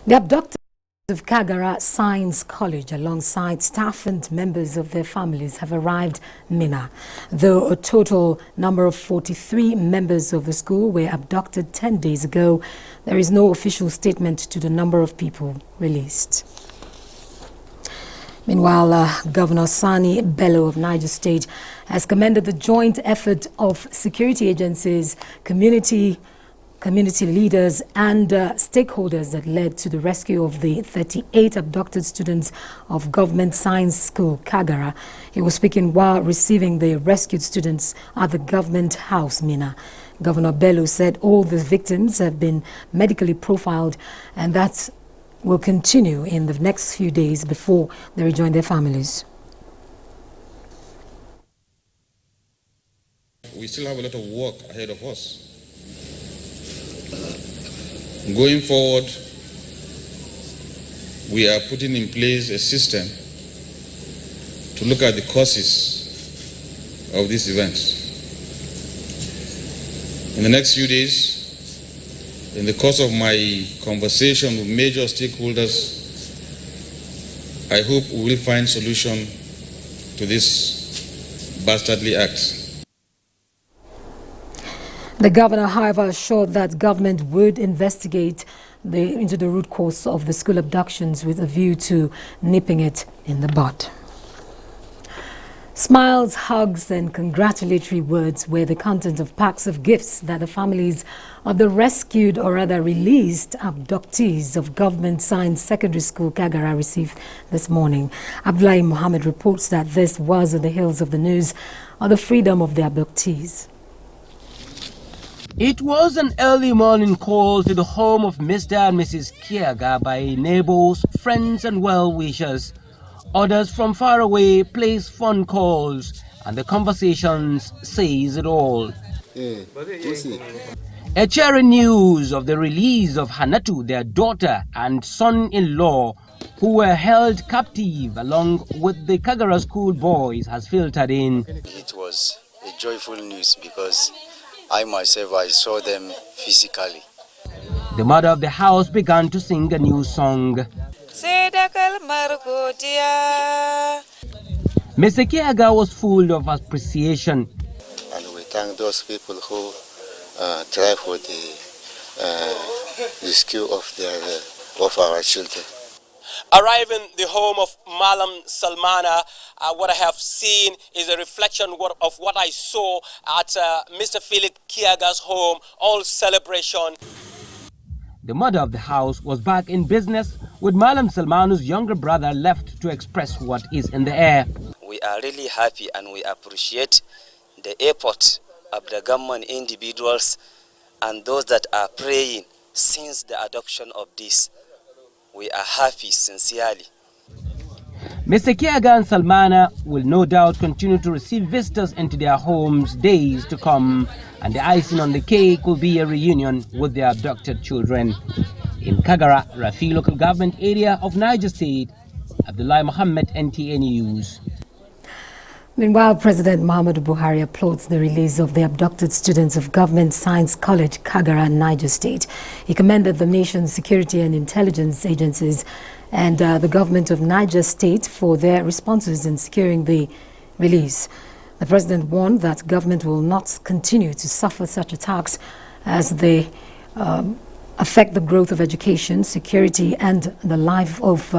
The abductees of Kagara Science College, alongside staff and members of their families, have arrived in Minna. Though a total number of 43 members of the school were abducted 10 days ago, there is no official statement to the number of people released. Meanwhile, Governor Sani Bello of Niger State has commended the joint effort of security agencies, community leaders and stakeholders that led to the rescue of the 38 abducted students of Government Science School, Kagara. He was speaking while receiving the rescued students at the Government House, Minna. Governor Bello said all the victims have been medically profiled and that will continue in the next few days before they rejoin their families. We still have a lot of work ahead of us. Going forward, we are putting in place a system to look at the causes of these events. In the next few days, in the course of my conversation with major stakeholders, I hope we will find solution to this bastardly act. The governor, however, assured that government would investigate into the root cause of the school abductions with a view to nipping it in the bud. Smiles, hugs and congratulatory words were the content of packs of gifts that the families of the rescued, or rather released, abductees of Government Science Secondary School, Kagara received this morning. Abdullahi Mohammed reports that this was on the heels of the news of the freedom of the abductees. It was an early morning call to the home of Mr. and Mrs. Kiaga by neighbors, friends and well-wishers. Others from far away placed phone calls, and the conversations says it all. A cheering news of the release of Hanatu, their daughter and son-in-law, who were held captive along with the Kagara school boys, has filtered in. It was a joyful news because I myself, I saw them physically. The mother of the house began to sing a new song. Mr. Kiaga was full of appreciation. And we thank those people who try for the rescue of our children. Arriving the home of Malam Salmana, what I have seen is a reflection of what I saw at Mr. Philip Kiaga's home, all celebration. The mother of the house was back in business, with Malam Salmanu's younger brother left to express what is in the air. We are really happy and we appreciate the effort of the government individuals and those that are praying since the adoption of this. We are happy sincerely. Mr. Kiaga and Salmana will no doubt continue to receive visitors into their homes days to come, and the icing on the cake will be a reunion with their abducted children. In Kagara, Rafi local government area of Niger State, Abdullahi Mohammed, NTA News. Meanwhile, President Muhammadu Buhari applauds the release of the abducted students of Government Science College, Kagara, Niger State. He commended the nation's security and intelligence agencies and the government of Niger State for their responses in securing the release. The president warned that government will not continue to suffer such attacks as they affect the growth of education, security and the life of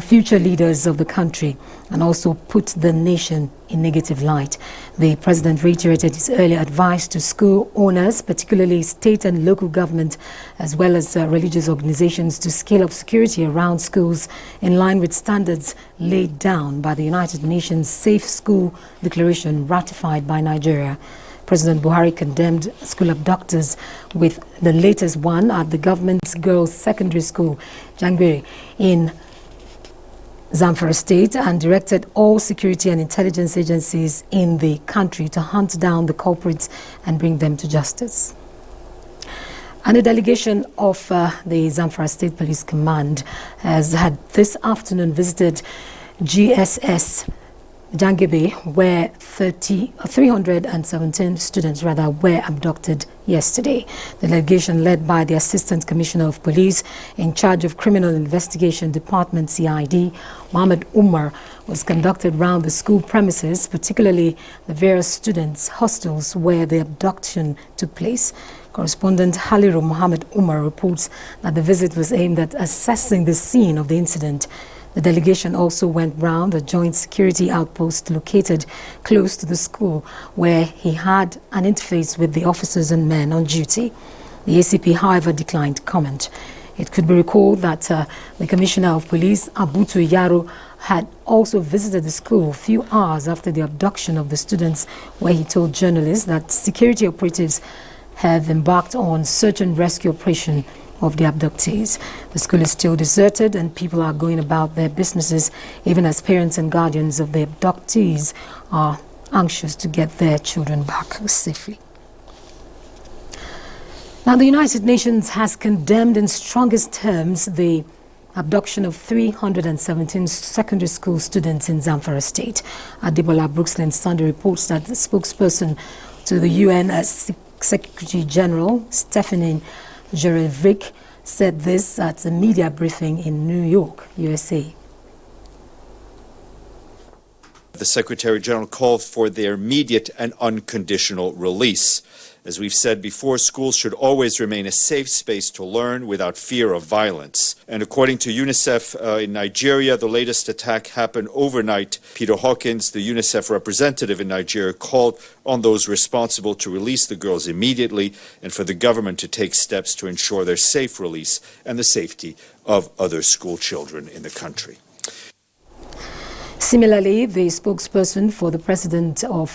future leaders of the country, and also put the nation in negative light. The president reiterated his earlier advice to school owners, particularly state and local government, as well as religious organizations, to scale up security around schools in line with standards laid down by the United Nations Safe School Declaration ratified by Nigeria. President Buhari condemned school abductors, with the latest one at the government's girls' secondary school, Jangbere, in Zamfara State, and directed all security and intelligence agencies in the country to hunt down the culprits and bring them to justice. And a delegation of the Zamfara State Police Command has had this afternoon visited GSS Jangebe, where 317 students were abducted yesterday. The delegation, led by the Assistant Commissioner of Police in charge of Criminal Investigation Department (CID), Mohammed Umar, was conducted round the school premises, particularly the various students' hostels where the abduction took place. Correspondent Haliru Mohammed Umar reports that the visit was aimed at assessing the scene of the incident. The delegation also went round a joint security outpost located close to the school, where he had an interface with the officers and men on duty. The ACP, however, declined comment. It could be recalled that the Commissioner of Police, Abutu Yaro, had also visited the school a few hours after the abduction of the students, where he told journalists that security operatives have embarked on search and rescue operation of the abductees. The school is still deserted and people are going about their businesses, even as parents and guardians of the abductees are anxious to get their children back safely. Now, the United Nations has condemned in strongest terms the abduction of 317 secondary school students in Zamfara State. Adebola Brooksland Sunday reports that the spokesperson to the UN Secretary General Stephanie Jerevik said this at a media briefing in New York, USA. The Secretary General called for their immediate and unconditional release. As we've said before, schools should always remain a safe space to learn without fear of violence. And according to UNICEF in Nigeria, the latest attack happened overnight. Peter Hawkins, the UNICEF representative in Nigeria, called on those responsible to release the girls immediately and for the government to take steps to ensure their safe release and the safety of other school children in the country. Similarly, the spokesperson for the president of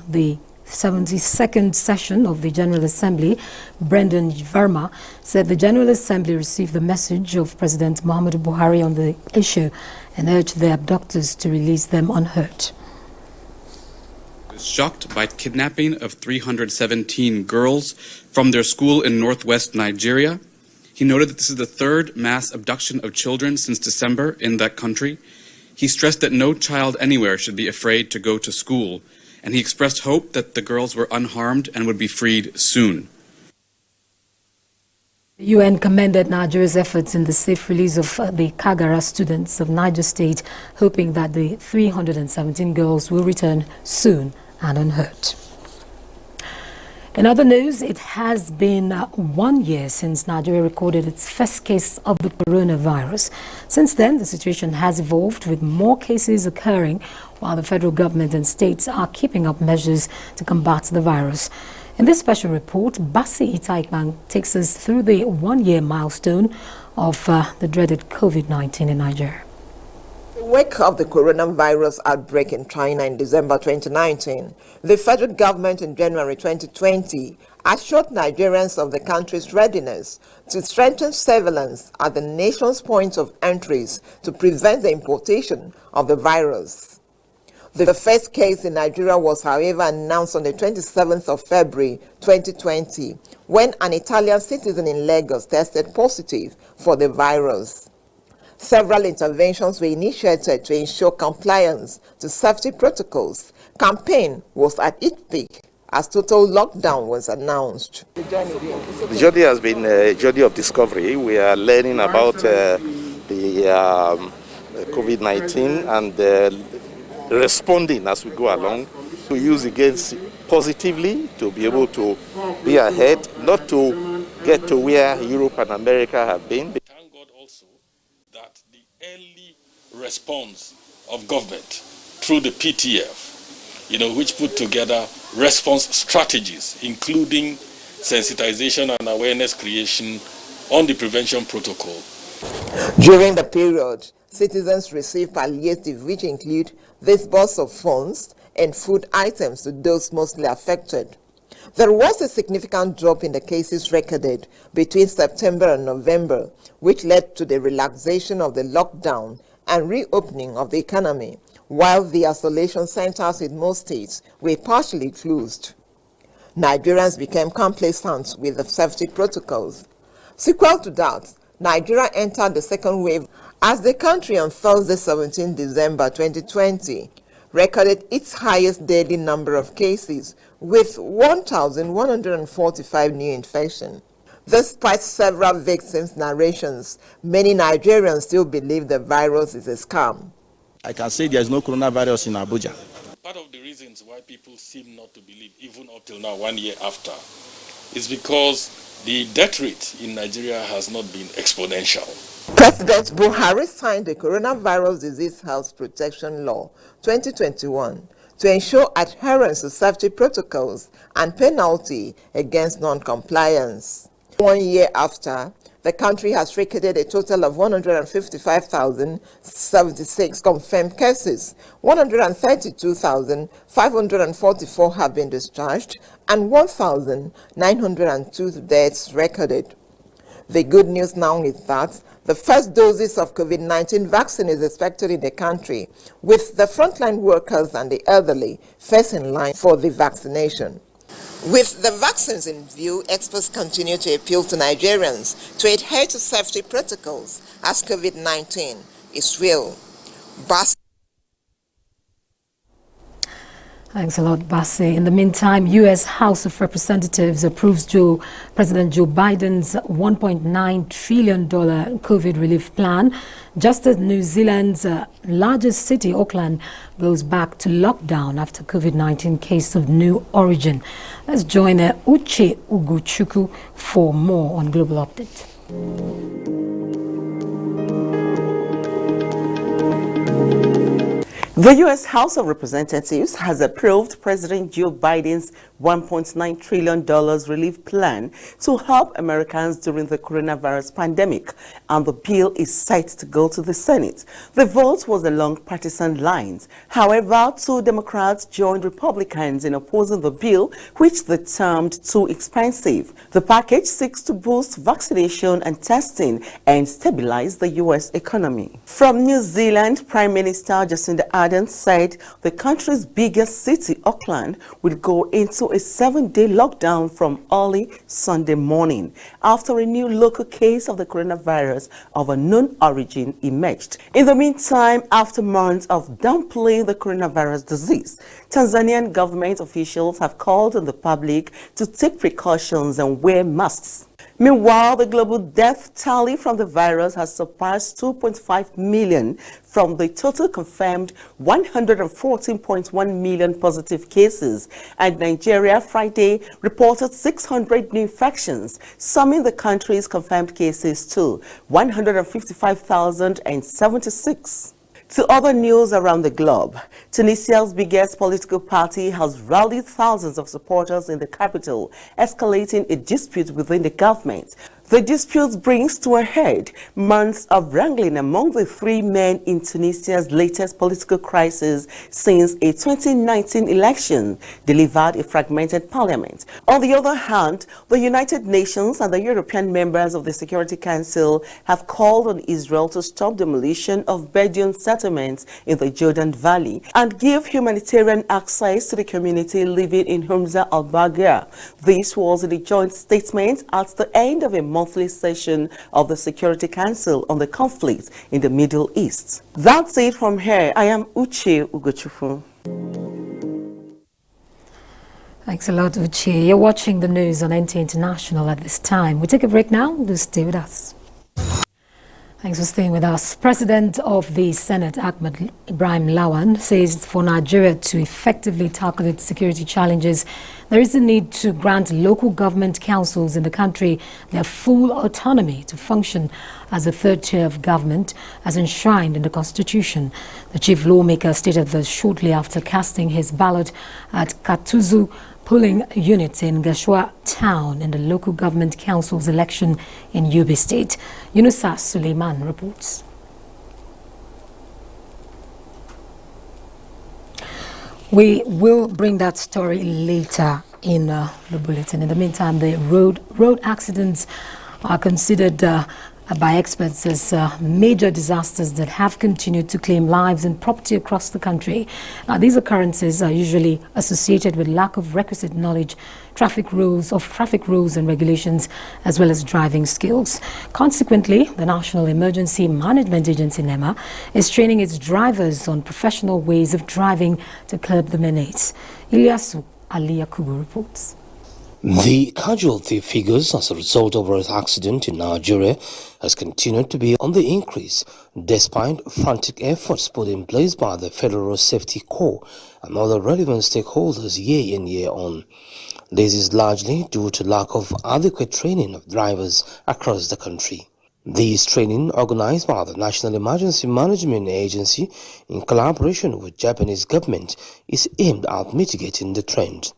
the 72nd session of the General Assembly, Brendan Verma, said the General Assembly received the message of President Muhammadu Buhari on the issue and urged the abductors to release them unhurt. I was shocked by kidnapping of 317 girls from their school in northwest Nigeria. He noted that this is the third mass abduction of children since December in that country. He stressed that no child anywhere should be afraid to go to school, and he expressed hope that the girls were unharmed and would be freed soon. The UN commended Nigeria's efforts in the safe release of the Kagara students of Niger State, hoping that the 317 girls will return soon and unhurt. In other news, it has been 1 year since Nigeria recorded its first case of the coronavirus. Since then, the situation has evolved, with more cases occurring, while the federal government and states are keeping up measures to combat the virus. In this special report, Basi Itaikman takes us through the 1 year milestone of the dreaded COVID-19 in Nigeria. In the wake of the coronavirus outbreak in China in December 2019, the federal government in January 2020 assured Nigerians of the country's readiness to strengthen surveillance at the nation's points of entries to prevent the importation of the virus. The first case in Nigeria was, however, announced on the 27th of February 2020, when an Italian citizen in Lagos tested positive for the virus. Several interventions were initiated to ensure compliance to safety protocols. Campaign was at its peak as total lockdown was announced. The journey has been a journey of discovery. We are learning about the COVID-19 and responding as we go along. We use against positively to be able to be ahead, not to get to where Europe and America have been. Thank God also that the early response of government through the PTF, which put together response strategies, including sensitization and awareness creation on the prevention protocol. During the period, citizens received palliative, which include disburse of funds and food items to those mostly affected. There was a significant drop in the cases recorded between September and November, which led to the relaxation of the lockdown and reopening of the economy, while the isolation centers in most states were partially closed. Nigerians became complacent with the safety protocols. Sequel to that, Nigeria entered the second wave as the country on Thursday, 17 December 2020, recorded its highest daily number of cases, with 1,145 new infections. Despite several victims' narrations, many Nigerians still believe the virus is a scam. I can say there is no coronavirus in Abuja. Part of the reasons why people seem not to believe, even up till now, 1 year after, is because the death rate in Nigeria has not been exponential. President Buhari signed the Coronavirus Disease Health Protection Law 2021 to ensure adherence to safety protocols and penalty against non-compliance. 1 year after, the country has recorded a total of 155,076 confirmed cases, 132,544 have been discharged, and 1,902 deaths recorded. The good news now is that the first doses of COVID-19 vaccine is expected in the country, with the frontline workers and the elderly first in line for the vaccination. With the vaccines in view, experts continue to appeal to Nigerians to adhere to safety protocols as COVID-19 is real. Thanks a lot, Bassey. In the meantime, U.S. House of Representatives approves President Joe Biden's $1.9 trillion COVID relief plan, just as New Zealand's largest city, Auckland, goes back to lockdown after COVID-19 case of new origin. Let's join Uche Ugochukwu for more on Global Update. The U.S. House of Representatives has approved President Joe Biden's $1.9 trillion relief plan to help Americans during the coronavirus pandemic, and the bill is set to go to the Senate. The vote was along partisan lines. However, 2 Democrats joined Republicans in opposing the bill, which they termed too expensive. The package seeks to boost vaccination and testing and stabilize the U.S. economy. From New Zealand, Prime Minister Jacinda Ardern said the country's biggest city, Auckland, will go into a 7-day lockdown from early Sunday morning after a new local case of the coronavirus of unknown origin emerged. In the meantime, after months of downplaying the coronavirus disease, Tanzanian government officials have called on the public to take precautions and wear masks. Meanwhile, the global death tally from the virus has surpassed 2.5 million from the total confirmed 114.1 million positive cases. And Nigeria Friday reported 600 new infections, summing the country's confirmed cases to 155,076. To other news around the globe, Tunisia's biggest political party has rallied thousands of supporters in the capital, escalating a dispute within the government. The dispute brings to a head months of wrangling among the 3 men in Tunisia's latest political crisis since a 2019 election delivered a fragmented parliament. On the other hand, the United Nations and the European members of the Security Council have called on Israel to stop demolition of Bedouin settlements in the Jordan Valley and give humanitarian access to the community living in Humza al-Baghir. This was in a joint statement at the end of a monthly session of the Security Council on the conflict in the Middle East. That's it from here. I am Uche Ugochukwu. Thanks a lot, Uche. You're watching the news on NTA International at this time. We take a break now. Do stay with us. Thanks for staying with us. President of the Senate, Ahmed Ibrahim Lawan, says for Nigeria to effectively tackle its security challenges, there is a need to grant local government councils in the country their full autonomy to function as a third tier of government as enshrined in the Constitution. The chief lawmaker stated this shortly after casting his ballot at Katuzu polling unit in Gashua town in the local government council's election in Yobe State. Yunusa Suleiman reports. We will bring that story later in the bulletin. In the meantime, the road accidents are considered by experts as major disasters that have continued to claim lives and property across the country. These occurrences are usually associated with lack of requisite knowledge, traffic rules and regulations, as well as driving skills. Consequently, the National Emergency Management Agency, NEMA, is training its drivers on professional ways of driving to curb the menace. Ilyasu Ali Yakubu reports. The casualty figures as a result of road accident in Nigeria has continued to be on the increase despite frantic efforts put in place by the Federal Safety Corps and other relevant stakeholders year in year on. This is largely due to lack of adequate training of drivers across the country. This training, organized by the National Emergency Management Agency in collaboration with Japanese government, is aimed at mitigating the trend.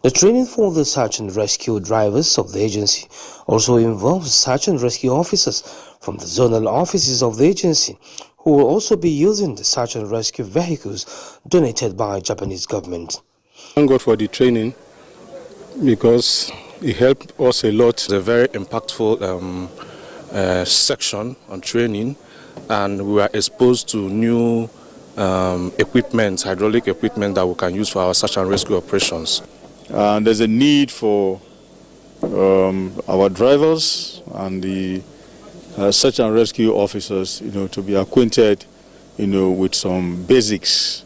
The training for the search and rescue drivers of the agency also involves search and rescue officers from the zonal offices of the agency who will also be using the search and rescue vehicles donated by Japanese government. Thank God for the training because it helped us a lot. It's a very impactful section on training, and we were exposed to new equipment, hydraulic equipment that we can use for our search and rescue operations. There's a need for our drivers and the search and rescue officers, to be acquainted, with some basics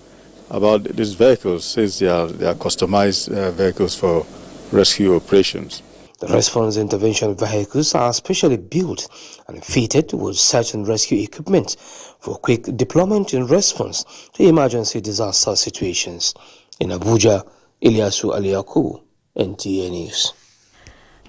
about these vehicles, since they are customized vehicles for rescue operations. The response intervention vehicles are specially built and fitted with search and rescue equipment for quick deployment in response to emergency disaster situations. In Abuja, Ilyasu Ali Yakubu, NTA News.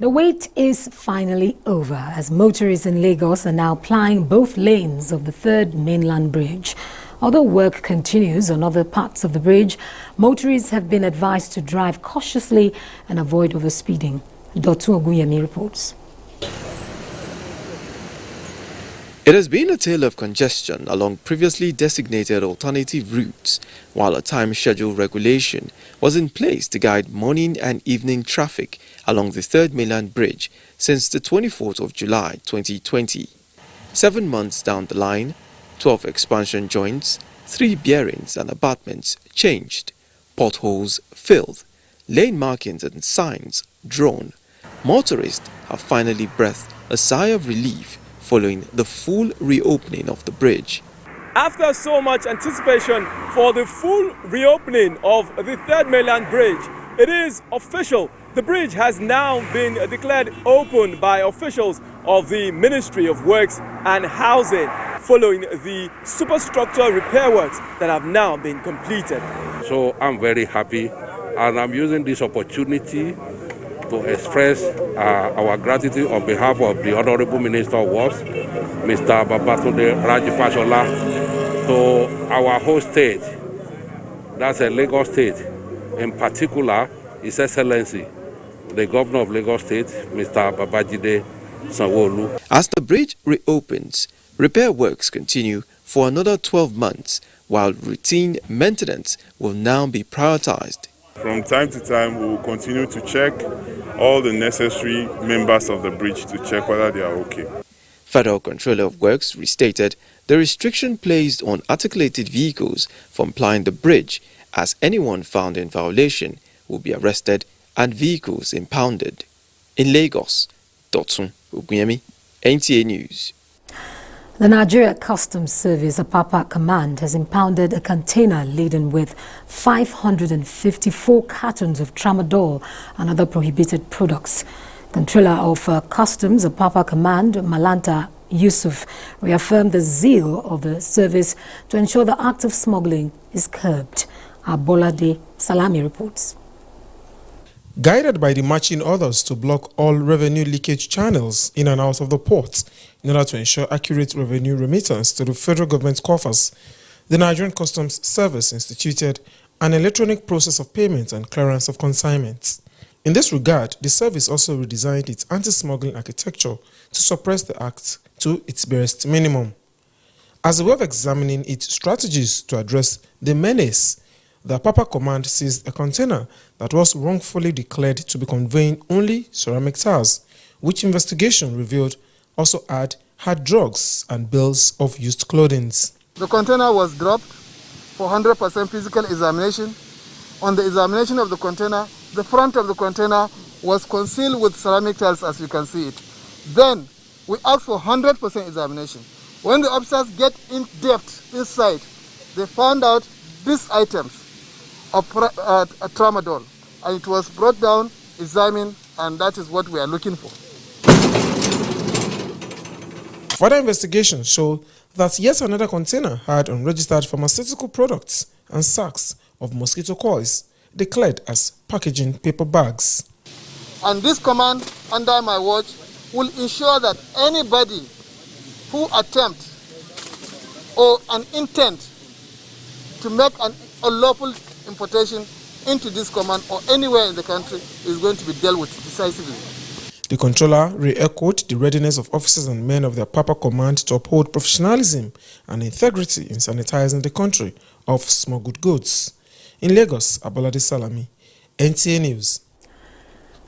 The wait is finally over as motorists in Lagos are now plying both lanes of the third mainland bridge. Although work continues on other parts of the bridge, motorists have been advised to drive cautiously and avoid overspeeding. Dotun Oguyemi reports. It has been a tale of congestion along previously designated alternative routes, while a time schedule regulation was in place to guide morning and evening traffic along the Third Mainland Bridge since the 24th of July 2020. 7 months down the line, 12 expansion joints, 3 bearings and abutments changed, potholes filled, lane markings and signs drawn. Motorists have finally breathed a sigh of relief following the full reopening of the bridge. After so much anticipation for the full reopening of the Third Mainland Bridge, it is official. The bridge has now been declared open by officials of the Ministry of Works and Housing following the superstructure repair works that have now been completed. So I'm very happy, and I'm using this opportunity to express our gratitude on behalf of the Honorable Minister of Works, Mr. Babatunde Rajifashola, to our host state, that's Lagos State, in particular, His Excellency, the Governor of Lagos State, Mr. Babajide Sanwo-Olu. As the bridge reopens, repair works continue for another 12 months, while routine maintenance will now be prioritized. From time to time, we will continue to check all the necessary members of the bridge to check whether they are okay. Federal Controller of Works restated the restriction placed on articulated vehicles from plying the bridge, as anyone found in violation will be arrested and vehicles impounded. In Lagos, Dotun Oguyemi, NTA News. The Nigeria Customs Service Apapa Command has impounded a container laden with 554 cartons of tramadol and other prohibited products. Controller of Customs Apapa Command, Malanta Yusuf, reaffirmed the zeal of the service to ensure the act of smuggling is curbed. Abolade Salami reports. Guided by the marching orders to block all revenue leakage channels in and out of the port in order to ensure accurate revenue remittance to the federal government coffers, the Nigerian Customs Service instituted an electronic process of payment and clearance of consignments. In this regard, the service also redesigned its anti-smuggling architecture to suppress the act to its barest minimum. As a way of examining its strategies to address the menace, the Apapa Command seized a container that was wrongfully declared to be conveying only ceramic tiles, which investigation revealed also had had drugs and bills of used clothing. The container was dropped for 100% physical examination. On the examination of the container, the front of the container was concealed with ceramic tiles, as you can see it. Then we asked for 100% examination. When the officers get in depth inside, they found out these items of tramadol, and it was brought down, examined, and that is what we are looking for. Further investigations show that yet another container had unregistered pharmaceutical products and sacks of mosquito coils declared as packaging paper bags. And this command under my watch will ensure that anybody who attempts or an intent to make an unlawful importation into this command or anywhere in the country is going to be dealt with decisively. The controller re-echoed the readiness of officers and men of their Papa Command to uphold professionalism and integrity in sanitizing the country of smuggled goods. In Lagos, Abolade Salami, NTA News.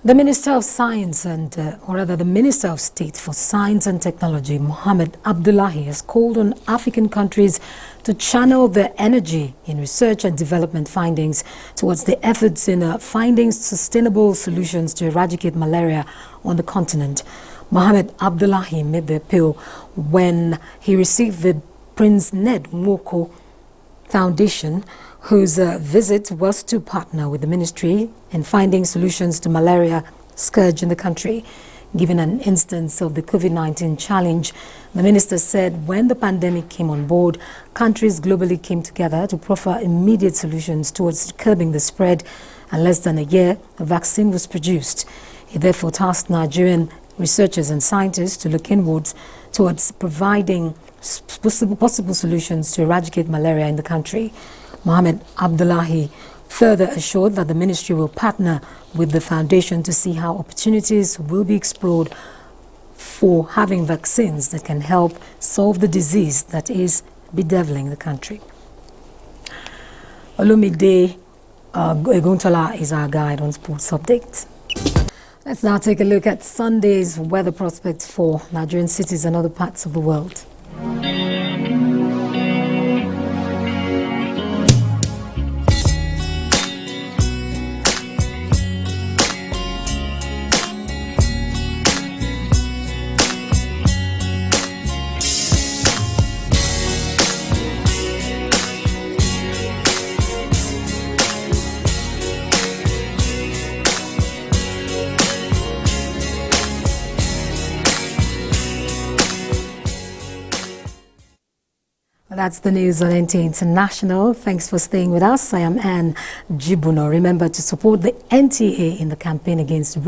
The Minister of Science the Minister of State for Science and Technology, Mohammed Abdullahi, has called on African countries to channel their energy in research and development findings towards the efforts in finding sustainable solutions to eradicate malaria on the continent. Mohammed Abdullahi made the appeal when he received the Prince Ned Nwoko Foundation, whose visit was to partner with the ministry in finding solutions to malaria scourge in the country. Given an instance of the COVID-19 challenge, the minister said when the pandemic came on board, countries globally came together to proffer immediate solutions towards curbing the spread, and less than a year, a vaccine was produced. He therefore tasked Nigerian researchers and scientists to look inwards towards providing possible solutions to eradicate malaria in the country. Mohammed Abdullahi further assured that the ministry will partner with the foundation to see how opportunities will be explored for having vaccines that can help solve the disease that is bedeviling the country. Olumide Eguntola is our guide on sports updates. Let's now take a look at Sunday's weather prospects for Nigerian cities and other parts of the world. That's the news on NTA International. Thanks for staying with us. I am Anne Jibuno. Remember to support the NTA in the campaign against